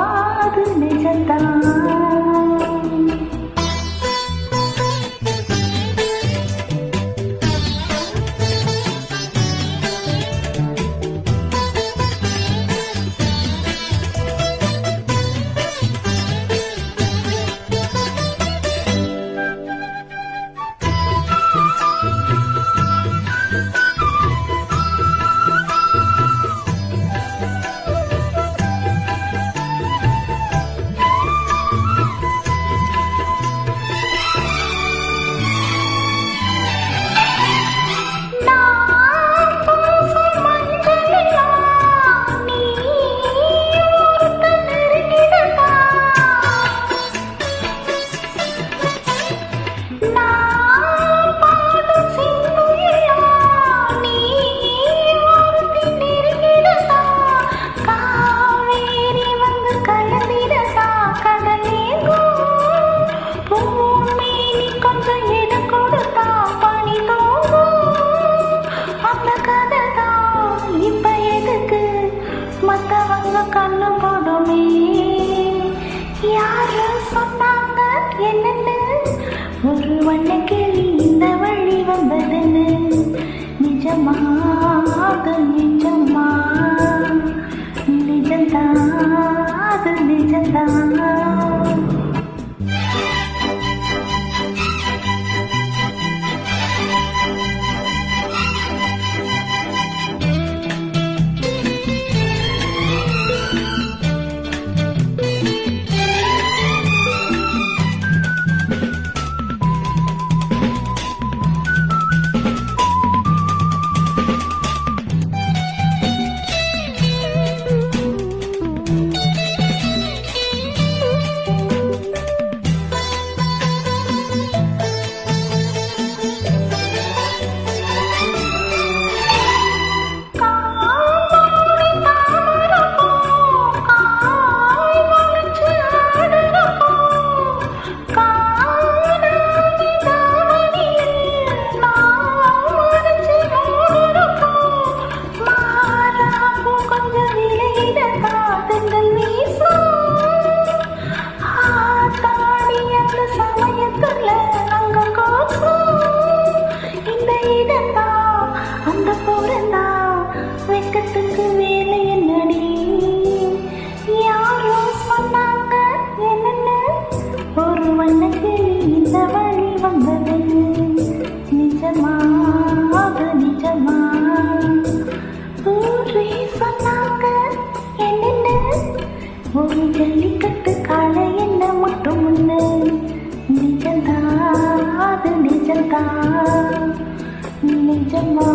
அது நிஜம்தான். கண்ணு போடுமே யாரு சொன்னாங்க என்னன்னு ஒரு வண்ண கிளி இந்த வழி வந்ததுன்னு நிஜமா அது நிஜமா நிஜம்தான் அது நிஜம்தான். வெக்கத்துக்கு வேலை என்னடி யாரோ சொன்னாங்க என்னன்னு ஒரு வண்ணக்கிளி இந்த வழி வந்தது நிஜமா அது நிஜமா. ஊரே சொன்னாங்க என்னன்னு ஒரு ஜல்லிக்கட்டு காலை என்ன மட்டும் ஒண்ணு நிஜம்தான் அது நிஜம்தான் நிஜமா.